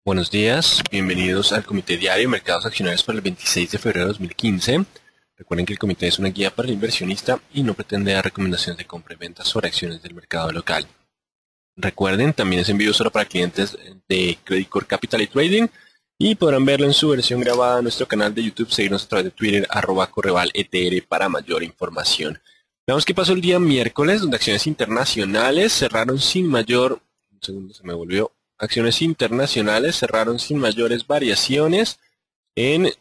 Buenos días, bienvenidos al Comité Diario de Mercados Accionarios para el 26 de febrero de 2015. Recuerden que el comité es una guía para el inversionista y no pretende dar recomendaciones de compra y venta sobre acciones del mercado local. Recuerden, también es envío solo para clientes de Credit Core Capital y Trading y podrán verlo en su versión grabada en nuestro canal de YouTube, seguirnos a través de Twitter, @correvaletr para mayor información. Veamos qué pasó el día miércoles, donde acciones internacionales cerraron sin mayor... Un segundo, se me volvió. Acciones internacionales cerraron sin mayores variaciones en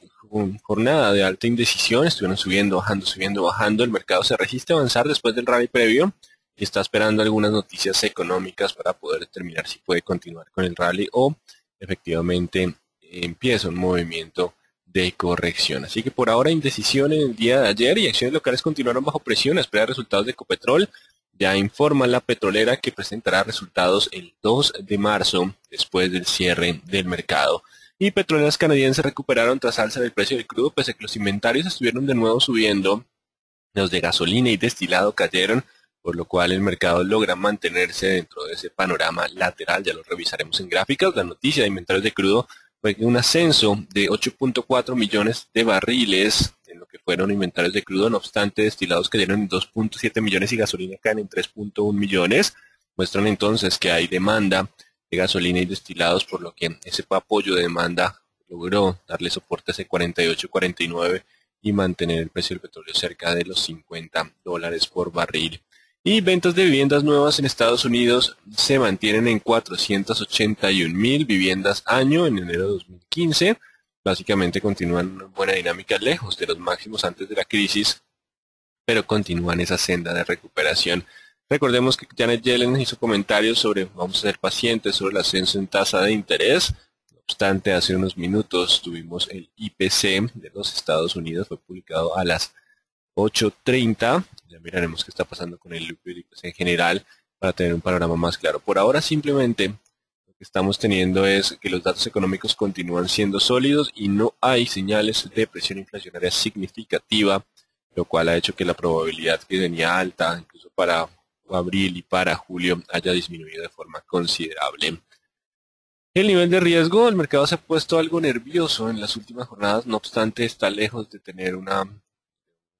jornada de alta indecisión. Estuvieron subiendo, bajando, subiendo, bajando. El mercado se resiste a avanzar después del rally previo y está esperando algunas noticias económicas para poder determinar si puede continuar con el rally o efectivamente empieza un movimiento de corrección. Así que por ahora indecisión en el día de ayer y acciones locales continuaron bajo presión a esperar resultados de Ecopetrol. Ya informa la petrolera que presentará resultados el 2 de marzo después del cierre del mercado. Y petroleras canadienses recuperaron tras alza del precio del crudo, pese a que los inventarios estuvieron de nuevo subiendo. Los de gasolina y destilado cayeron, por lo cual el mercado logra mantenerse dentro de ese panorama lateral. Ya lo revisaremos en gráficas. La noticia de inventarios de crudo fue un ascenso de 8.4 millones de barriles en lo que fueron inventarios de crudo. No obstante, destilados cayeron en 2.7 millones y gasolina caen en 3.1 millones. Muestran entonces que hay demanda de gasolina y destilados, por lo que ese apoyo de demanda logró darle soporte a ese 48-49 y mantener el precio del petróleo cerca de los $50 por barril. Y ventas de viviendas nuevas en Estados Unidos se mantienen en 481.000 viviendas año en enero de 2015. Básicamente continúan una buena dinámica lejos de los máximos antes de la crisis, pero continúan esa senda de recuperación. Recordemos que Janet Yellen hizo comentarios sobre vamos a ser pacientes sobre el ascenso en tasa de interés. No obstante, hace unos minutos tuvimos el IPC de los Estados Unidos, fue publicado a las 8:30. Ya miraremos qué está pasando con el IPC en general para tener un panorama más claro. Por ahora simplemente lo que estamos teniendo es que los datos económicos continúan siendo sólidos y no hay señales de presión inflacionaria significativa, lo cual ha hecho que la probabilidad que venía alta, incluso para abril y para julio, haya disminuido de forma considerable. El nivel de riesgo, el mercado se ha puesto algo nervioso en las últimas jornadas, no obstante está lejos de tener una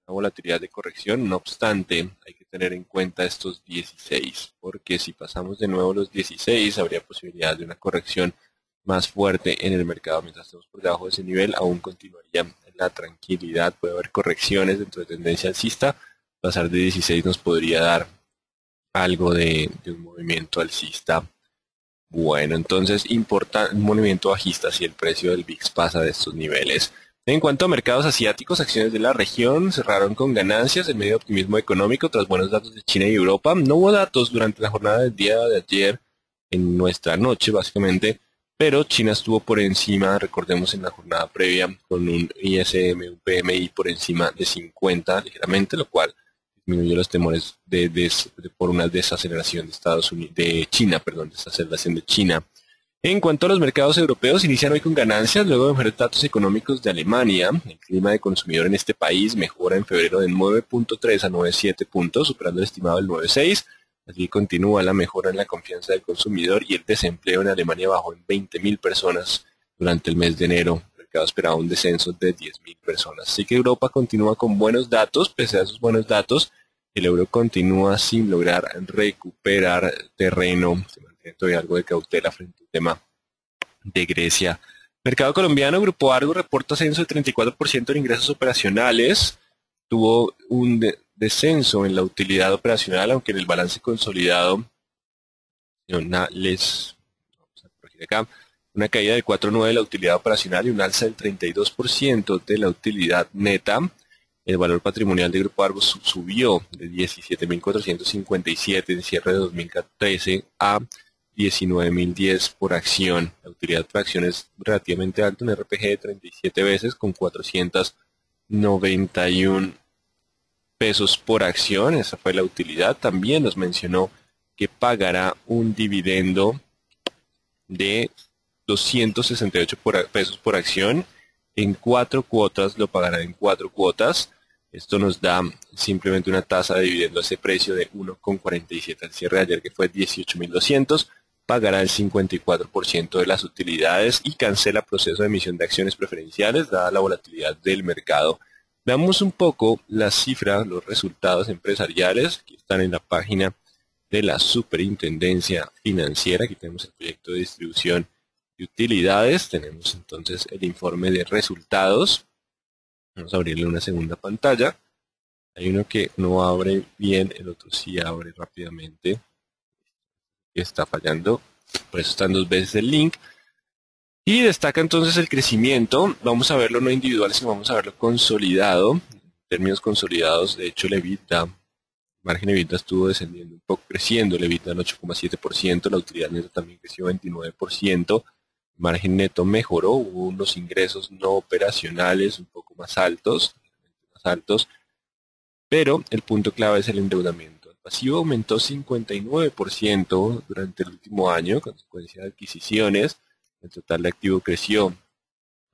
volatilidad de corrección. No obstante, hay que tener en cuenta estos 16, porque si pasamos de nuevo los 16, habría posibilidad de una corrección más fuerte en el mercado. Mientras estemos por debajo de ese nivel, aún continuaría la tranquilidad. Puede haber correcciones dentro de tendencia alcista. Pasar de 16 nos podría dar algo de un movimiento alcista. Bueno, entonces importa un movimiento bajista si el precio del VIX pasa de estos niveles. En cuanto a mercados asiáticos, acciones de la región cerraron con ganancias en medio de optimismo económico tras buenos datos de China y Europa. No hubo datos durante la jornada del día de ayer, en nuestra noche básicamente, pero China estuvo por encima, recordemos en la jornada previa, con un ISM, un PMI por encima de 50 ligeramente, lo cual disminuyó los temores por una desaceleración de desaceleración de China. En cuanto a los mercados europeos, inician hoy con ganancias luego de ver datos económicos de Alemania. El clima de consumidor en este país mejora en febrero de 9.3 a 9.7 puntos, superando el estimado del 9.6. Así continúa la mejora en la confianza del consumidor y el desempleo en Alemania bajó en 20.000 personas durante el mes de enero. El mercado esperaba un descenso de 10.000 personas. Así que Europa continúa con buenos datos. Pese a esos buenos datos, el euro continúa sin lograr recuperar terreno. Se mantiene todavía algo de cautela frente al tema de Grecia. Mercado colombiano, Grupo Argo reporta ascenso de 34% en ingresos operacionales. Tuvo un descenso en la utilidad operacional, aunque en el balance consolidado vamos a corregir acá, una caída del 4.9 de la utilidad operacional y un alza del 32% de la utilidad neta. El valor patrimonial de Grupo Argos subió de 17.457 en cierre de 2013 a 19.010 por acción. La utilidad por acción es relativamente alta, un RPG de 37 veces con 491 pesos por acción. Esa fue la utilidad. También nos mencionó que pagará un dividendo de 268 pesos por acción. En 4 cuotas, lo pagará en 4 cuotas. Esto nos da simplemente una tasa de dividendo a ese precio de 1,47 al cierre de ayer, que fue 18.200. pagará el 54% de las utilidades y cancela proceso de emisión de acciones preferenciales dada la volatilidad del mercado. Veamos un poco las cifras, los resultados empresariales que están en la página de la Superintendencia Financiera. Aquí tenemos el proyecto de distribución de utilidades. Tenemos entonces el informe de resultados. Vamos a abrirle una segunda pantalla. Hay uno que no abre bien, el otro sí abre rápidamente. Está fallando, por eso están dos veces el link. Y destaca entonces el crecimiento. Vamos a verlo no individual, sino vamos a verlo consolidado. En términos consolidados, de hecho, el EBITDA, el margen de EBITDA estuvo descendiendo un poco, creciendo el EBITDA en 8,7%, la utilidad neta también creció 29%, el margen neto mejoró, hubo unos ingresos no operacionales un poco más altos, pero el punto clave es el endeudamiento. El pasivo aumentó 59% durante el último año, a consecuencia de adquisiciones. El total de activo creció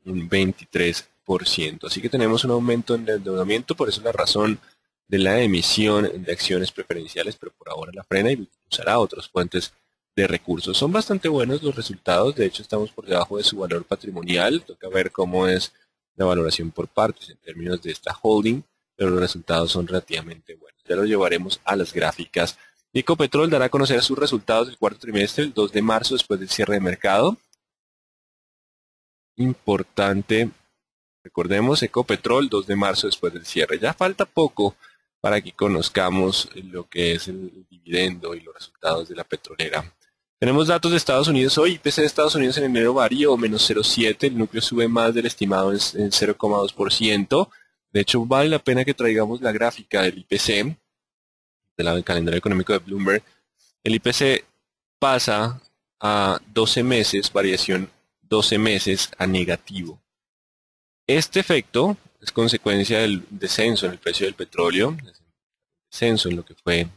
un 23%. Así que tenemos un aumento en el endeudamiento, por eso la razón de la emisión de acciones preferenciales, pero por ahora la frena y usará otras fuentes de recursos. Son bastante buenos los resultados, de hecho estamos por debajo de su valor patrimonial. Toca ver cómo es la valoración por partes en términos de esta holding, pero los resultados son relativamente buenos. Ya lo llevaremos a las gráficas. Ecopetrol dará a conocer sus resultados del cuarto trimestre el 2 de marzo después del cierre de mercado. Importante, recordemos, Ecopetrol 2 de marzo después del cierre. Ya falta poco para que conozcamos lo que es el dividendo y los resultados de la petrolera. Tenemos datos de Estados Unidos hoy. IPC de Estados Unidos en enero varió menos 0,7. El núcleo sube más del estimado en 0,2%. De hecho, vale la pena que traigamos la gráfica del IPC, del calendario económico de Bloomberg. El IPC pasa a 12 meses, variación 12 meses a negativo. Este efecto es consecuencia del descenso en el precio del petróleo, descenso en lo que fue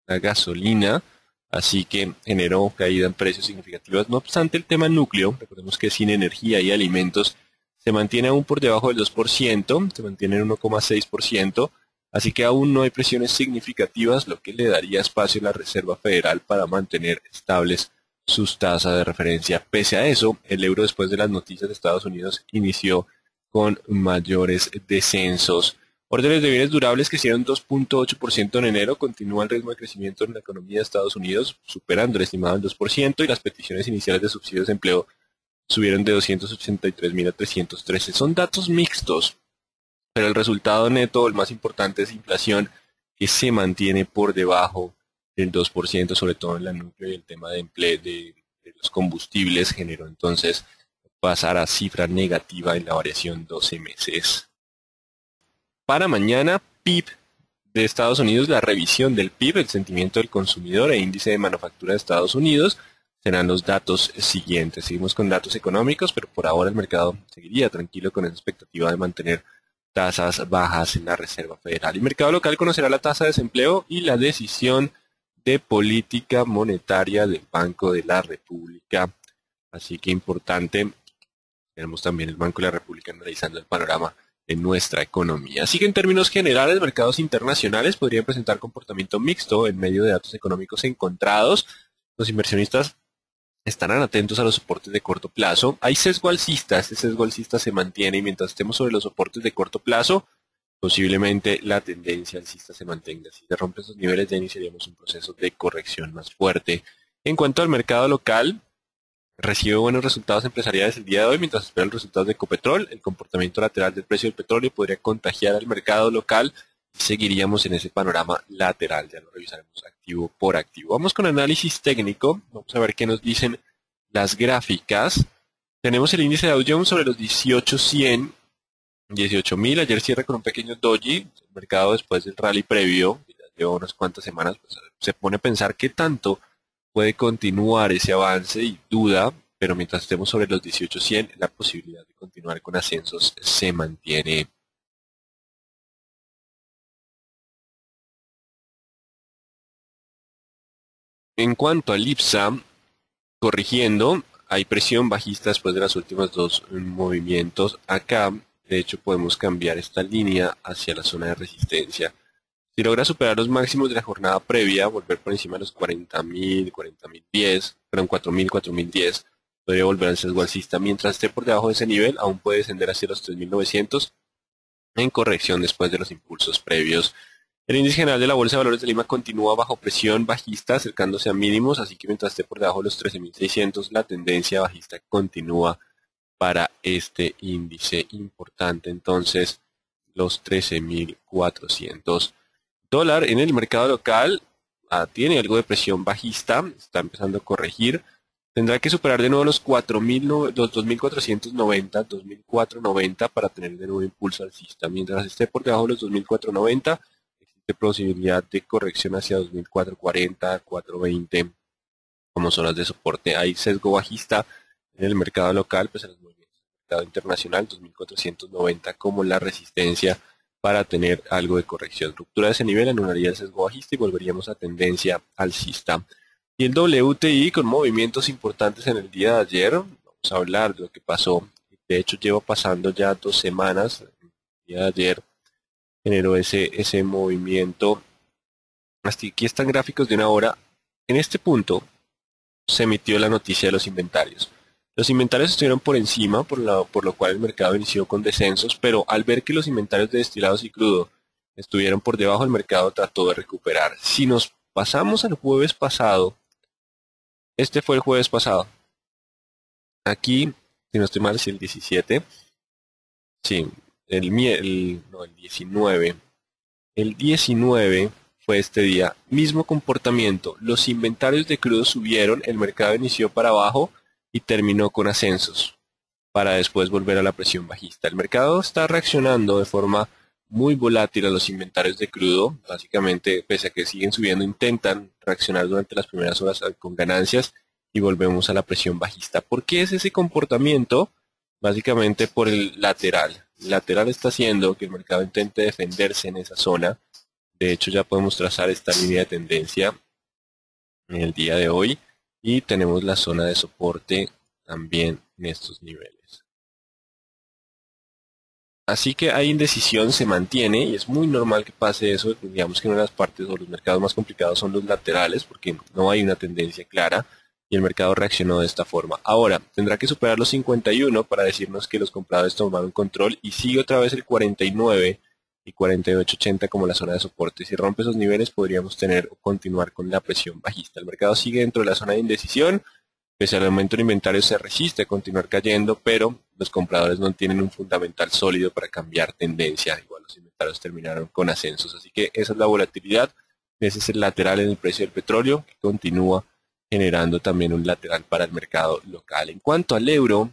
la gasolina, así que generó caída en precios significativas. No obstante, el tema núcleo, recordemos que sin energía y alimentos, se mantiene aún por debajo del 2%, se mantiene en 1,6%, así que aún no hay presiones significativas, lo que le daría espacio a la Reserva Federal para mantener estables sus tasas de referencia. Pese a eso, el euro después de las noticias de Estados Unidos inició con mayores descensos. Órdenes de bienes durables crecieron 2,8% en enero, continúa el ritmo de crecimiento en la economía de Estados Unidos, superando el estimado del 2%, y las peticiones iniciales de subsidios de empleo subieron de 283.000 a 313. Son datos mixtos, pero el resultado neto, el más importante, es inflación, que se mantiene por debajo del 2%, sobre todo en la núcleo, y el tema de empleo de los combustibles generó entonces pasar a cifra negativa en la variación 12 meses. Para mañana, PIB de Estados Unidos, la revisión del PIB, el sentimiento del consumidor e índice de manufactura de Estados Unidos, serán los datos siguientes. Seguimos con datos económicos, pero por ahora el mercado seguiría tranquilo con esa expectativa de mantener tasas bajas en la Reserva Federal. El mercado local conocerá la tasa de desempleo y la decisión de política monetaria del Banco de la República. Así que importante, tenemos también el Banco de la República analizando el panorama de nuestra economía. Así que en términos generales, mercados internacionales podrían presentar comportamiento mixto en medio de datos económicos encontrados. Los inversionistas estarán atentos a los soportes de corto plazo. Hay sesgo alcista, este sesgo alcista se mantiene, y mientras estemos sobre los soportes de corto plazo, posiblemente la tendencia alcista se mantenga. Si se rompen esos niveles, ya iniciaríamos un proceso de corrección más fuerte. En cuanto al mercado local, recibe buenos resultados empresariales el día de hoy, mientras espera los resultados de Ecopetrol. El comportamiento lateral del precio del petróleo podría contagiar al mercado local y seguiríamos en ese panorama lateral. Ya lo revisaremos activo por activo. Vamos con análisis técnico. Vamos a ver qué nos dicen las gráficas. Tenemos el índice de Dow Jones sobre los 18.100, 18.000. Ayer cierra con un pequeño doji. El mercado, después del rally previo, que ya lleva unas cuantas semanas, pues, se pone a pensar qué tanto puede continuar ese avance y duda, pero mientras estemos sobre los 18.100, la posibilidad de continuar con ascensos se mantiene. En cuanto al IPSA, corrigiendo, hay presión bajista después de los últimos dos movimientos. Acá, de hecho, podemos cambiar esta línea hacia la zona de resistencia. Si logra superar los máximos de la jornada previa, volver por encima de los 40.000, 40.010, perdón, 4.000, 4.010, podría volver al sesgo alcista. Mientras esté por debajo de ese nivel, aún puede descender hacia los 3.900 en corrección después de los impulsos previos. El índice general de la Bolsa de Valores de Lima continúa bajo presión bajista, acercándose a mínimos, así que mientras esté por debajo de los 13.600, la tendencia bajista continúa para este índice importante. Entonces, los 13.400. Dólar en el mercado local tiene algo de presión bajista, está empezando a corregir. Tendrá que superar de nuevo los 2.490, 2.490 para tener de nuevo impulso alcista. Mientras esté por debajo de los 2.490, existe posibilidad de corrección hacia 2.440, 420 como zonas de soporte. Hay sesgo bajista en el mercado local, pues en los movimientos del mercado internacional, 2.490 como la resistencia para tener algo de corrección. Ruptura de ese nivel anularía el sesgo bajista y volveríamos a tendencia alcista. Y el WTI con movimientos importantes en el día de ayer. Vamos a hablar de lo que pasó. De hecho, lleva pasando ya 2 semanas. El día de ayer generó ese movimiento. Hasta aquí están gráficos de una hora. En este punto se emitió la noticia de los inventarios. Los inventarios estuvieron por encima, por lo cual el mercado inició con descensos, pero al ver que los inventarios de destilados y crudo estuvieron por debajo, el mercado trató de recuperar. Si nos pasamos al jueves pasado, este fue el jueves pasado. Aquí, si no estoy mal, es el 17. Sí, el 19. El 19 fue este día. Mismo comportamiento. Los inventarios de crudo subieron, el mercado inició para abajo y terminó con ascensos para después volver a la presión bajista. El mercado está reaccionando de forma muy volátil a los inventarios de crudo. Básicamente, pese a que siguen subiendo, intentan reaccionar durante las primeras horas con ganancias y volvemos a la presión bajista. ¿Por qué es ese comportamiento? Básicamente por el lateral. El lateral está haciendo que el mercado intente defenderse en esa zona. De hecho, ya podemos trazar esta línea de tendencia en el día de hoy. Y tenemos la zona de soporte también en estos niveles. Así que hay indecisión, se mantiene y es muy normal que pase eso. Digamos que una de las partes o los mercados más complicados son los laterales porque no hay una tendencia clara y el mercado reaccionó de esta forma. Ahora, tendrá que superar los 51 para decirnos que los compradores tomaron control y sigue otra vez el 49 y 48.80 como la zona de soporte. Si rompe esos niveles podríamos continuar con la presión bajista. El mercado sigue dentro de la zona de indecisión. Pese al aumento de inventario se resiste a continuar cayendo, pero los compradores no tienen un fundamental sólido para cambiar tendencia. Igual los inventarios terminaron con ascensos. Así que esa es la volatilidad. Ese es el lateral en el precio del petróleo que continúa generando también un lateral para el mercado local. En cuanto al euro,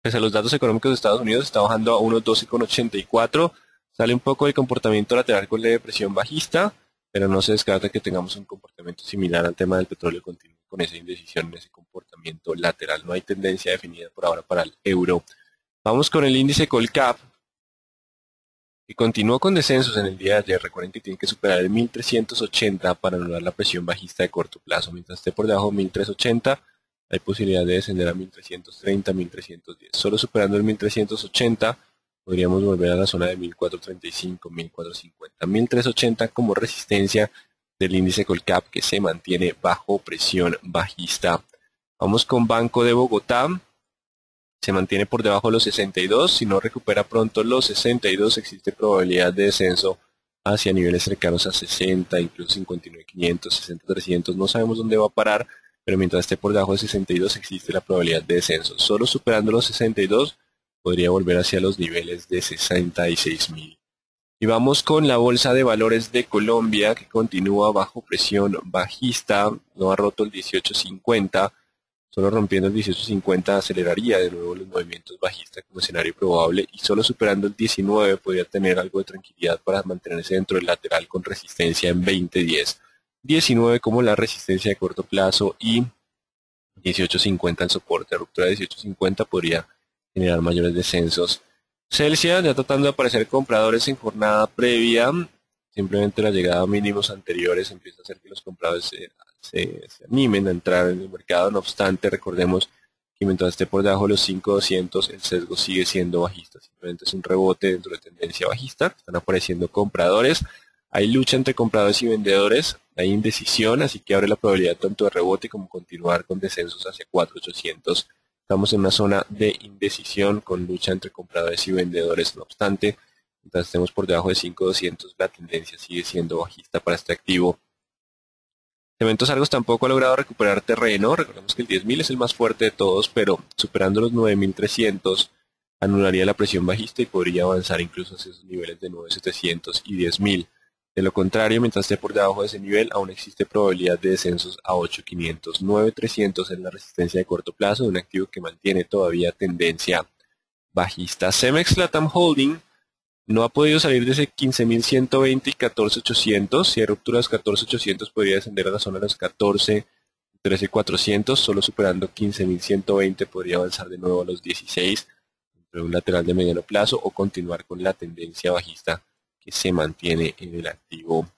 pese a los datos económicos de Estados Unidos, está bajando a 1.12,84. Sale un poco del comportamiento lateral con leve presión bajista, pero no se descarta que tengamos un comportamiento similar al tema del petróleo continuo con esa indecisión, ese comportamiento lateral. No hay tendencia definida por ahora para el euro. Vamos con el índice Colcap, que continuó con descensos en el día de ayer. Recuerden que tiene que superar el 1380 para anular la presión bajista de corto plazo. Mientras esté por debajo de 1380, hay posibilidad de descender a 1330, 1310. Solo superando el 1380, podríamos volver a la zona de 1435, 1450. 1380 como resistencia del índice Colcap que se mantiene bajo presión bajista. Vamos con Banco de Bogotá. Se mantiene por debajo de los 62. Si no recupera pronto los 62, existe probabilidad de descenso hacia niveles cercanos a 60, incluso 59.500, 60.300. No sabemos dónde va a parar, pero mientras esté por debajo de 62 existe la probabilidad de descenso. Solo superando los 62 podría volver hacia los niveles de 66.000. Y vamos con la Bolsa de Valores de Colombia, que continúa bajo presión bajista. No ha roto el 18.50. Solo rompiendo el 18.50 aceleraría de nuevo los movimientos bajistas como escenario probable. Y solo superando el 19 podría tener algo de tranquilidad para mantenerse dentro del lateral con resistencia en 20.10. 19 como la resistencia de corto plazo y 18.50 el soporte. Ruptura de 18.50 podría generar mayores descensos. Celsius ya tratando de aparecer compradores en jornada previa. Simplemente la llegada a mínimos anteriores empieza a hacer que los compradores se animen a entrar en el mercado. No obstante, recordemos que mientras esté por debajo de los 5.200, el sesgo sigue siendo bajista. Simplemente es un rebote dentro de tendencia bajista. Están apareciendo compradores. Hay lucha entre compradores y vendedores, hay indecisión, así que abre la probabilidad tanto de rebote como continuar con descensos hacia 4.800. Estamos en una zona de indecisión con lucha entre compradores y vendedores, no obstante, mientras estemos por debajo de 5.200, la tendencia sigue siendo bajista para este activo. Cementos Argos tampoco ha logrado recuperar terreno. Recordemos que el 10.000 es el más fuerte de todos, pero superando los 9.300 anularía la presión bajista y podría avanzar incluso hacia esos niveles de 9.700 y 10.000. De lo contrario, mientras esté por debajo de ese nivel, aún existe probabilidad de descensos a 8.500. 9.300 es la resistencia de corto plazo de un activo que mantiene todavía tendencia bajista. Cemex Latam Holding no ha podido salir de ese 15.120 y 14.800. Si hay rupturas 14.800 podría descender a la zona de los 14, 13.400. Solo superando 15.120 podría avanzar de nuevo a los 16 entre un lateral de mediano plazo o continuar con la tendencia bajista que se mantiene en el activo.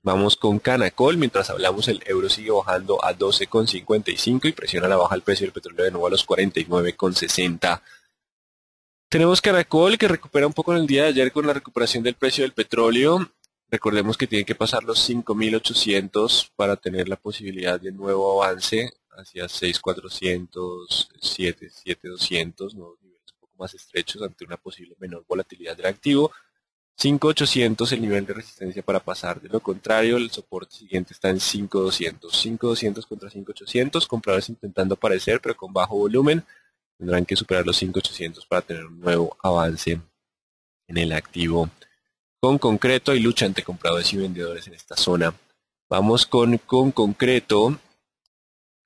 Vamos con Canacol. Mientras hablamos, el euro sigue bajando a 12,55 y presiona a la baja el precio del petróleo de nuevo a los 49,60. Tenemos Canacol que recupera un poco en el día de ayer con la recuperación del precio del petróleo. Recordemos que tiene que pasar los 5.800 para tener la posibilidad de nuevo avance hacia 6.400, 7.200, nuevos niveles un poco más estrechos ante una posible menor volatilidad del activo. 5.800 el nivel de resistencia para pasar. De lo contrario, el soporte siguiente está en 5.200. 5.200 contra 5.800, compradores intentando aparecer pero con bajo volumen. Tendrán que superar los 5.800 para tener un nuevo avance en el activo. Con Concreto hay lucha entre compradores y vendedores en esta zona. Vamos con Concreto,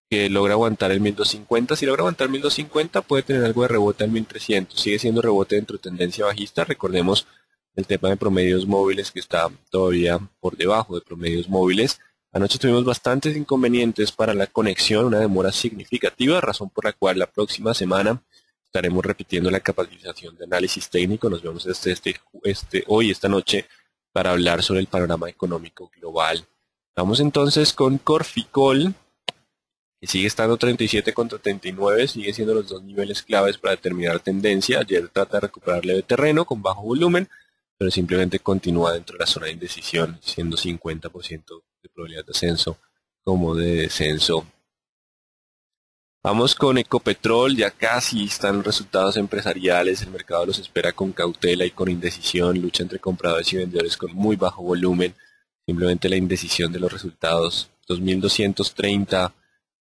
que logra aguantar el 1.250. Si logra aguantar 1.250 puede tener algo de rebote al 1.300. Sigue siendo rebote dentro de tendencia bajista. Recordemos el tema de promedios móviles que está todavía por debajo de promedios móviles. Anoche tuvimos bastantes inconvenientes para la conexión, una demora significativa, razón por la cual la próxima semana estaremos repitiendo la capacitación de análisis técnico. Nos vemos hoy, esta noche, para hablar sobre el panorama económico global. Vamos entonces con Corficol, que sigue estando 37 contra 39, sigue siendo los dos niveles claves para determinar tendencia. Ayer trata de recuperar leve terreno con bajo volumen, pero simplemente continúa dentro de la zona de indecisión, siendo 50% de probabilidad de ascenso como de descenso. Vamos con Ecopetrol, ya casi están los resultados empresariales, el mercado los espera con cautela y con indecisión, lucha entre compradores y vendedores con muy bajo volumen, simplemente la indecisión de los resultados. 2.230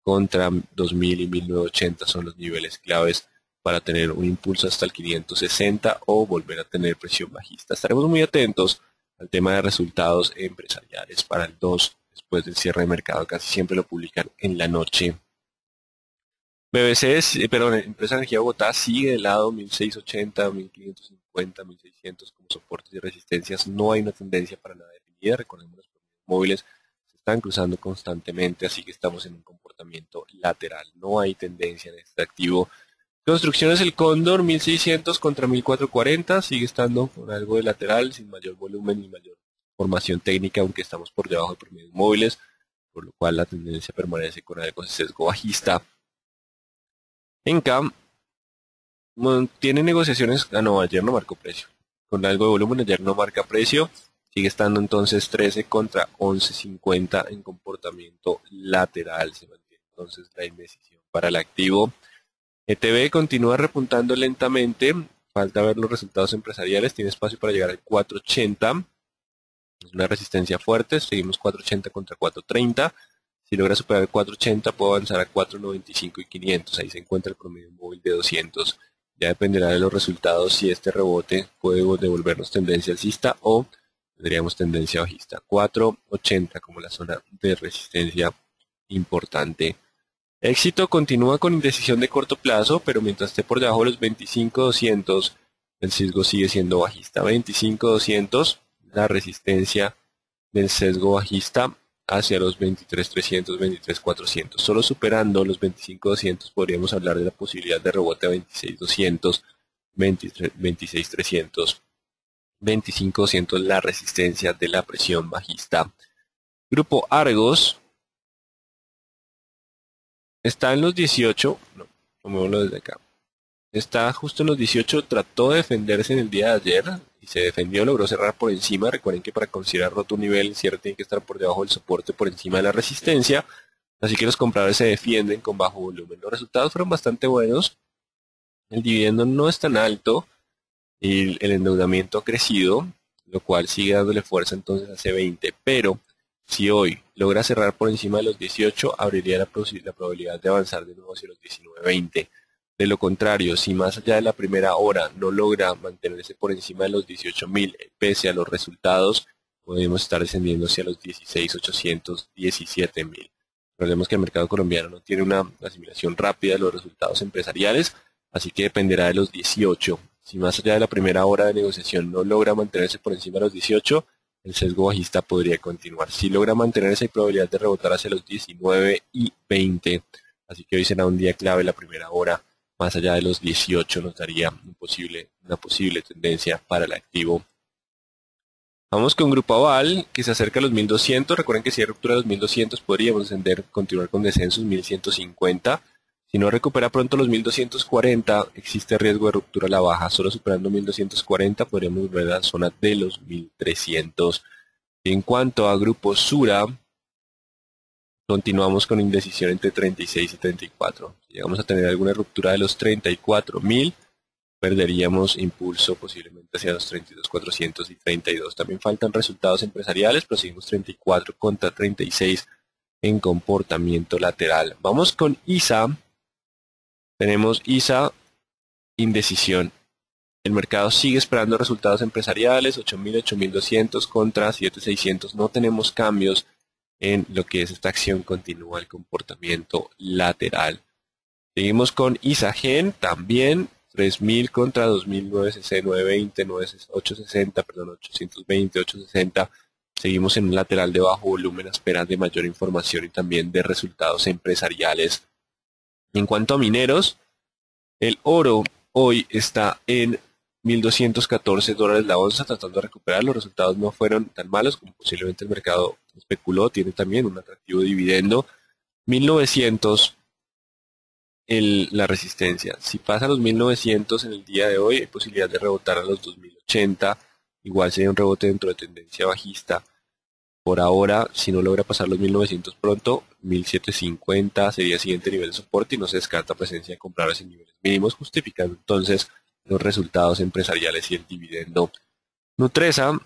contra 2.000 y 1.980 son los niveles claves para tener un impulso hasta el 560 o volver a tener presión bajista. Estaremos muy atentos al tema de resultados empresariales para el 2 después del cierre de mercado. Casi siempre lo publican en la noche. Empresa de Energía Bogotá sigue del lado 1.680, 1.550, 1.600 como soportes y resistencias. No hay una tendencia para nada definida. Recordemos los móviles se están cruzando constantemente, así que estamos en un comportamiento lateral. No hay tendencia en este activo. Construcciones El Cóndor, 1.600 contra 1.440, sigue estando con algo de lateral, sin mayor volumen y mayor formación técnica, aunque estamos por debajo de promedios móviles, por lo cual la tendencia permanece con algo de sesgo bajista. Encam tiene negociaciones, ayer no marcó precio, con algo de volumen, ayer no marca precio, sigue estando entonces 13 contra 11.50 en comportamiento lateral, se mantiene entonces la indecisión para el activo. ETB continúa repuntando lentamente, falta ver los resultados empresariales, tiene espacio para llegar al 480, es una resistencia fuerte, seguimos 480 contra 430, si logra superar el 480 puede avanzar a 495 y 500, ahí se encuentra el promedio móvil de 200, ya dependerá de los resultados si este rebote puede devolvernos tendencia alcista o tendríamos tendencia bajista. 480 como la zona de resistencia importante. Éxito continúa con indecisión de corto plazo, pero mientras esté por debajo de los 25.200, el sesgo sigue siendo bajista. 25.200, la resistencia del sesgo bajista hacia los 23.300, 23.400. Solo superando los 25.200 podríamos hablar de la posibilidad de rebote a 26.200, 26.300, 25.200, la resistencia de la presión bajista. Grupo Argos está en los 18, no, tomémoslo desde acá. Está justo en los 18, trató de defenderse en el día de ayer, y se defendió, logró cerrar por encima. Recuerden que para considerar roto un nivel, el cierre tiene que estar por debajo del soporte, por encima de la resistencia. Así que los compradores se defienden con bajo volumen. Los resultados fueron bastante buenos. El dividendo no es tan alto y el endeudamiento ha crecido, lo cual sigue dándole fuerza entonces a C20. Pero si hoy logra cerrar por encima de los 18, abriría la probabilidad de avanzar de nuevo hacia los 19.20. De lo contrario, si más allá de la primera hora no logra mantenerse por encima de los 18.000, pese a los resultados, podemos estar descendiendo hacia los 16.800, 17.000. Recordemos que el mercado colombiano no tiene una asimilación rápida de los resultados empresariales, así que dependerá de los 18. Si más allá de la primera hora de negociación no logra mantenerse por encima de los 18, el sesgo bajista podría continuar. Si logra mantenerse, hay probabilidad de rebotar hacia los 19 y 20. Así que hoy será un día clave la primera hora. Más allá de los 18 nos daría una posible tendencia para el activo. Vamos con Grupo Aval, que se acerca a los 1200. Recuerden que si hay ruptura de los 1200 podríamos continuar con descensos 1150. Si no recupera pronto los 1240, existe riesgo de ruptura a la baja. Solo superando 1240 podríamos volver a la zona de los 1300. En cuanto a Grupo Sura, continuamos con indecisión entre 36 y 34. Si llegamos a tener alguna ruptura de los 34.000, perderíamos impulso posiblemente hacia los 32.400 y 32. También faltan resultados empresariales, pero seguimos 34 contra 36 en comportamiento lateral. Vamos con ISA. Tenemos ISA, indecisión. El mercado sigue esperando resultados empresariales, 8.000, 8.200 contra 7.600. No tenemos cambios en lo que es esta acción, continúa el comportamiento lateral. Seguimos con ISAGEN, también 3.000 contra 2.000, 920, 860, perdón, 820, 860. Seguimos en un lateral de bajo volumen a espera de mayor información y también de resultados empresariales. En cuanto a mineros, el oro hoy está en $1.214 la onza, tratando de recuperar. Los resultados no fueron tan malos como posiblemente el mercado especuló. Tiene también un atractivo dividendo. 1.900 la resistencia. Si pasa a los 1.900 en el día de hoy, hay posibilidad de rebotar a los 2.080. Igual sería un rebote dentro de tendencia bajista. Por ahora, si no logra pasar los 1.900 pronto, 1.750 sería el siguiente nivel de soporte y no se descarta presencia de compradores en niveles mínimos, justificando entonces los resultados empresariales y el dividendo. Nutresa,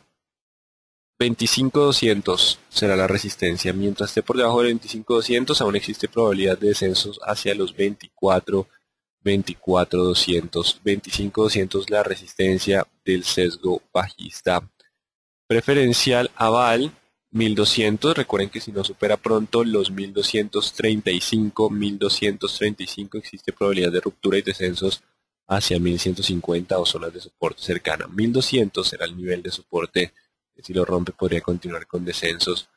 25.200 será la resistencia. Mientras esté por debajo de 25.200, aún existe probabilidad de descensos hacia los 24.200. 25.200 la resistencia del sesgo bajista. Preferencial Aval, 1.200. Recuerden que si no supera pronto los 1.235, existe probabilidad de ruptura y descensos hacia 1.150 o zonas de soporte cercana. 1.200 será el nivel de soporte. Si lo rompe podría continuar con descensos.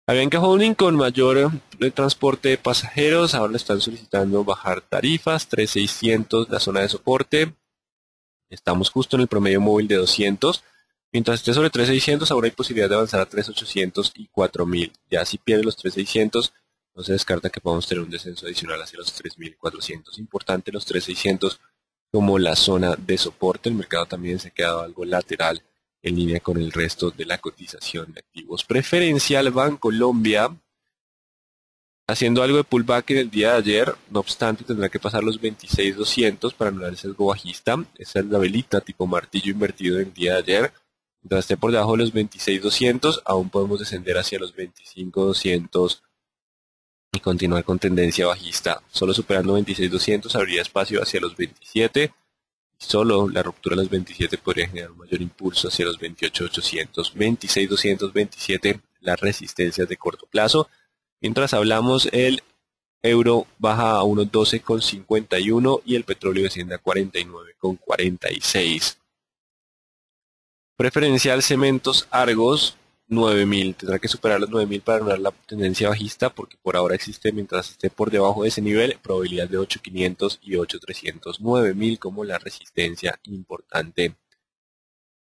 Avianca Holding, con mayor transporte de pasajeros, ahora están solicitando bajar tarifas. 3.600 la zona de soporte. Estamos justo en el promedio móvil de 200. Mientras esté sobre 3.600, ahora hay posibilidad de avanzar a 3.800 y 4.000. Ya si pierde los 3.600, no se descarta que podamos tener un descenso adicional hacia los 3.400. Importante los 3.600 como la zona de soporte. El mercado también se ha quedado algo lateral en línea con el resto de la cotización de activos. Preferencial Bancolombia, haciendo algo de pullback en el día de ayer. No obstante, tendrá que pasar los 26.200 para anular el sesgo bajista. Esa es la velita tipo martillo invertido en el día de ayer. Mientras esté por debajo de los 26.200, aún podemos descender hacia los 25.200 y continuar con tendencia bajista. Solo superando 26.200 habría espacio hacia los 27. Solo la ruptura de los 27 podría generar un mayor impulso hacia los 28.800. 26.200, 27 las resistencias de corto plazo. Mientras hablamos, el euro baja a 1.12,51 y el petróleo desciende a 49,46. Preferencial Cementos Argos, 9.000. Tendrá que superar los 9.000 para anular la tendencia bajista, porque por ahora existe, mientras esté por debajo de ese nivel, probabilidad de 8.500 y 8.300. 9.000 como la resistencia importante.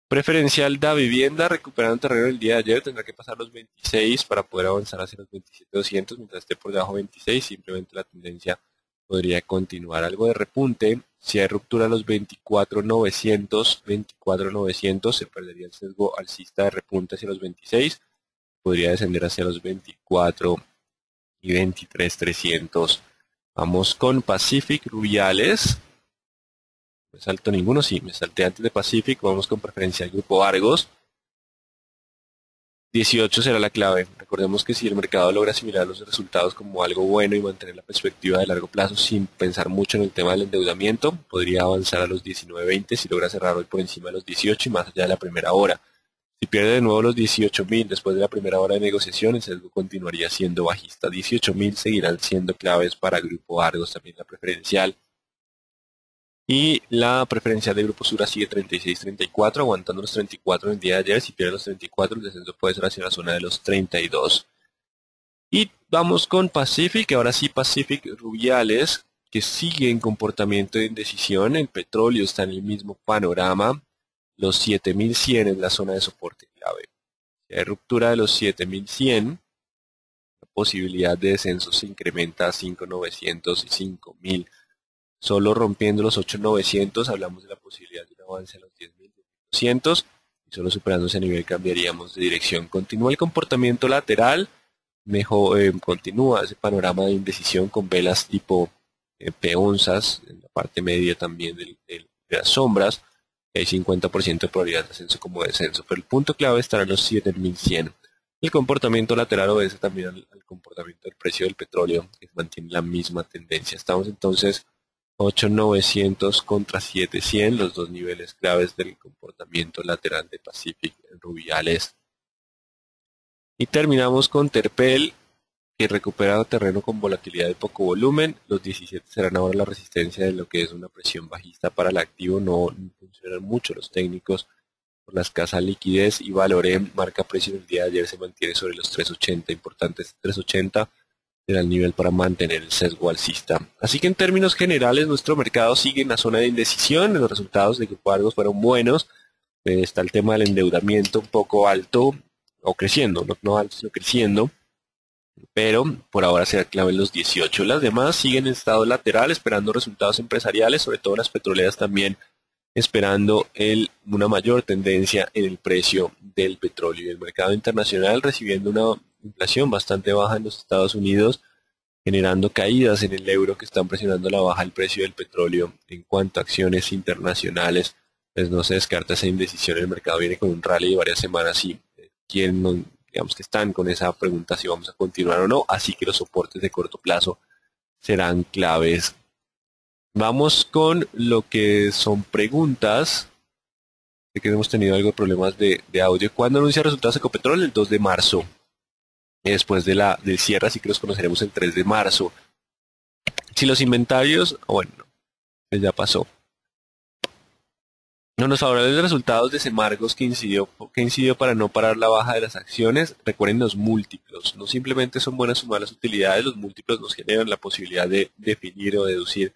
Preferencial Da Vivienda, recuperando terreno el día de ayer, tendrá que pasar los 26 para poder avanzar hacia los 27.200. Mientras esté por debajo de 26, simplemente la tendencia podría continuar. Algo de repunte Si hay ruptura a los 24.900, se perdería el sesgo alcista de repunte hacia los 26. Podría descender hacia los 24 y 23.300. Vamos con Pacific Rubiales. ¿Me salto ninguno? Sí, me salté antes de Pacific. Vamos con preferencia al grupo Argos. 18 será la clave. Recordemos que si el mercado logra asimilar los resultados como algo bueno y mantener la perspectiva de largo plazo sin pensar mucho en el tema del endeudamiento, podría avanzar a los 19.20 si logra cerrar hoy por encima de los 18 y más allá de la primera hora. Si pierde de nuevo los 18.000 después de la primera hora de negociación, el sesgo continuaría siendo bajista. 18.000 seguirán siendo claves para Grupo Argos, también la preferencial. Y la preferencial de Grupo Sura sigue 36-34, aguantando los 34 en el día de ayer. Si pierde los 34, el descenso puede ser hacia la zona de los 32. Y vamos con Pacific, ahora sí Pacific Rubiales, que sigue en comportamiento de indecisión. El petróleo está en el mismo panorama. Los 7.100 es la zona de soporte clave. Si hay ruptura de los 7.100, la posibilidad de descenso se incrementa a 5.900 y 5.000. Solo rompiendo los 8.900 hablamos de la posibilidad de un avance a los 10.200 y solo superando ese nivel cambiaríamos de dirección. Continúa el comportamiento lateral, continúa ese panorama de indecisión con velas tipo peonzas en la parte media también de las sombras. Hay 50% de probabilidad de ascenso como descenso, pero el punto clave estará en los 7.100. El comportamiento lateral obedece también al comportamiento del precio del petróleo, que mantiene la misma tendencia. Estamos entonces 8.900 contra 7.100, los dos niveles claves del comportamiento lateral de Pacific Rubiales. Y terminamos con Terpel, que recupera terreno con volatilidad de poco volumen. Los 17 serán ahora la resistencia de lo que es una presión bajista para el activo. No funcionan mucho los técnicos por la escasa liquidez, y Valorem, marca precio del día de ayer, se mantiene sobre los 3.80, importantes 3.80. Será el nivel para mantener el sesgo alcista. Así que en términos generales nuestro mercado sigue en la zona de indecisión. Los resultados de Grupo Argos fueron buenos. Está el tema del endeudamiento un poco alto, o creciendo, no alto sino creciendo, pero por ahora será clave en los 18. Las demás siguen en estado lateral esperando resultados empresariales, sobre todo las petroleras también esperando una mayor tendencia en el precio del petróleo, y el mercado internacional recibiendo una inflación bastante baja en los Estados Unidos, generando caídas en el euro que están presionando la baja del precio del petróleo. En cuanto a acciones internacionales, pues no se descarta esa indecisión. El mercado viene con un rally de varias semanas y digamos que están con esa pregunta si vamos a continuar o no, así que los soportes de corto plazo serán claves. Vamos con lo que son preguntas. Sé que hemos tenido algo de problemas de audio. ¿Cuándo anuncia resultados Ecopetrol? El 2 de marzo. Después del cierre, así que los conoceremos el 3 de marzo. Si los inventarios, bueno, pues ya pasó. No nos favorables los resultados de Semargos que incidió para no parar la baja de las acciones. Recuerden los múltiplos. No simplemente son buenas o malas utilidades, los múltiplos nos generan la posibilidad de definir o deducir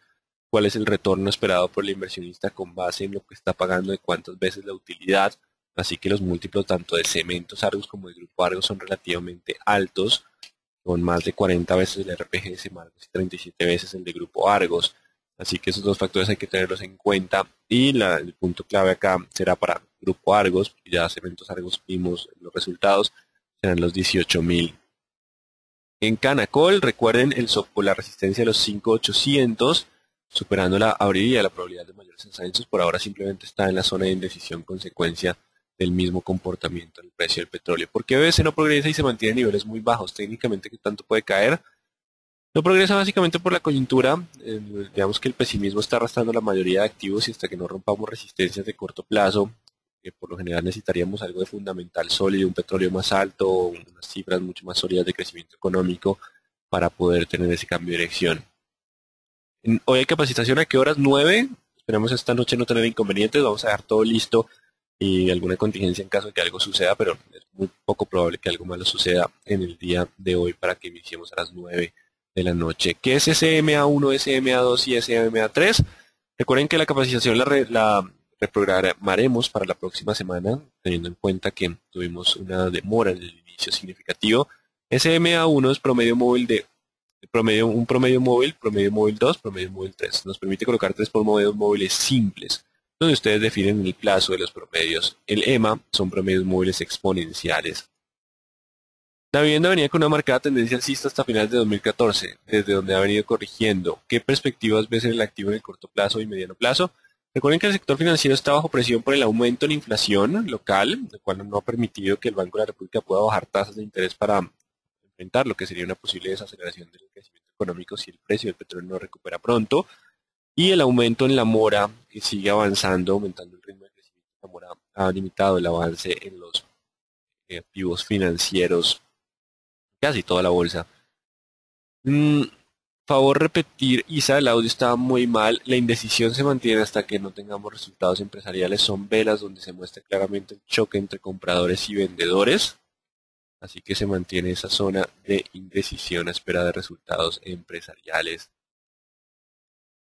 cuál es el retorno esperado por el inversionista con base en lo que está pagando de cuántas veces la utilidad. Así que los múltiplos tanto de Cementos Argos como del Grupo Argos son relativamente altos, con más de 40 veces el RPG de Semargos y 37 veces el de Grupo Argos. Así que esos dos factores hay que tenerlos en cuenta, y el punto clave acá será para Grupo Argos, porque ya Cementos Argos vimos los resultados, serán los 18.000. En Canacol, recuerden la resistencia de los 5.800, superándola abriría la probabilidad de mayores ascensos. Por ahora simplemente está en la zona de indecisión, consecuencia del mismo comportamiento del precio del petróleo. ¿Por qué BC no progresa y se mantiene en niveles muy bajos? Técnicamente, ¿qué tanto puede caer? No progresa básicamente por la coyuntura. Digamos que el pesimismo está arrastrando la mayoría de activos, y hasta que no rompamos resistencias de corto plazo, que por lo general necesitaríamos algo de fundamental sólido, un petróleo más alto, unas cifras mucho más sólidas de crecimiento económico para poder tener ese cambio de dirección. Hoy hay capacitación, ¿a qué horas? 9. Esperemos esta noche no tener inconvenientes. Vamos a dejar todo listo y alguna contingencia en caso de que algo suceda, pero es muy poco probable que algo malo suceda en el día de hoy para que iniciemos a las 9 de la noche. ¿Qué es SMA1, SMA2 y SMA3? Recuerden que la capacitación la reprogramaremos para la próxima semana, teniendo en cuenta que tuvimos una demora en el inicio significativo. SMA1 es promedio móvil de un promedio móvil 2, promedio móvil 3. Nos permite colocar tres promedios móviles simples, donde ustedes definen el plazo de los promedios. El EMA son promedios móviles exponenciales. La vivienda venía con una marcada tendencia alcista hasta finales de 2014, desde donde ha venido corrigiendo. ¿Qué perspectivas ves en el activo en el corto plazo y mediano plazo? Recuerden que el sector financiero está bajo presión por el aumento en inflación local, lo cual no ha permitido que el Banco de la República pueda bajar tasas de interés para enfrentar lo que sería una posible desaceleración del crecimiento económico si el precio del petróleo no recupera pronto. Y el aumento en la mora, que sigue avanzando, aumentando el ritmo de crecimiento. La mora ha limitado el avance en los activos financieros, casi toda la bolsa. Favor repetir, Isa, el audio estaba muy mal. La indecisión se mantiene hasta que no tengamos resultados empresariales. Son velas donde se muestra claramente el choque entre compradores y vendedores. Así que se mantiene esa zona de indecisión a espera de resultados empresariales.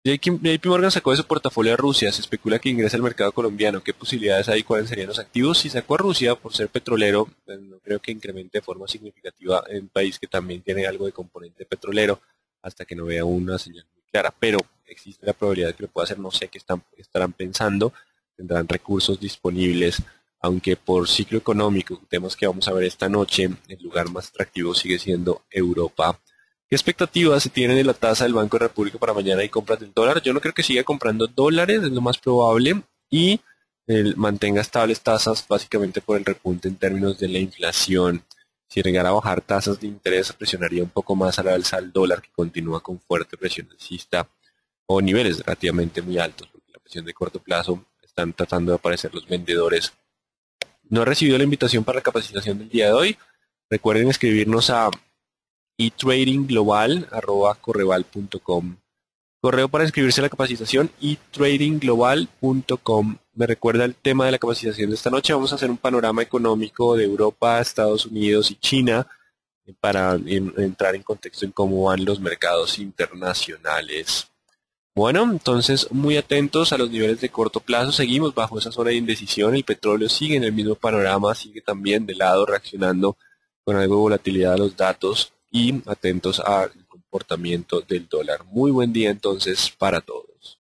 JP Morgan sacó de su portafolio a Rusia. Se especula que ingresa al mercado colombiano. ¿Qué posibilidades hay? ¿Cuáles serían los activos? Si sacó a Rusia por ser petrolero, pues no creo que incremente de forma significativa en un país que también tiene algo de componente petrolero, hasta que no vea una señal muy clara. Pero existe la probabilidad de que lo pueda hacer. No sé qué estarán pensando. Tendrán recursos disponibles, aunque por ciclo económico, temas que vamos a ver esta noche, el lugar más atractivo sigue siendo Europa. ¿Qué expectativas se tienen de la tasa del Banco de la República para mañana y compras del dólar? Yo no creo que siga comprando dólares, es lo más probable, y mantenga estables tasas básicamente por el repunte en términos de la inflación. Si llegara a bajar tasas de interés, presionaría un poco más a la alza al dólar, que continúa con fuerte presión alcista o niveles relativamente muy altos, porque la presión de corto plazo están tratando de aparecer los vendedores. No he recibido la invitación para la capacitación del día de hoy. Recuerden escribirnos a etradingglobal@correval.com. Correo para inscribirse a la capacitación, etradingglobal.com. Me recuerda el tema de la capacitación de esta noche. Vamos a hacer un panorama económico de Europa, Estados Unidos y China para entrar en contexto en cómo van los mercados internacionales. Bueno, entonces muy atentos a los niveles de corto plazo. Seguimos bajo esa zona de indecisión. El petróleo sigue en el mismo panorama, sigue también de lado reaccionando con algo de volatilidad a los datos, y atentos al comportamiento del dólar. Muy buen día entonces para todos.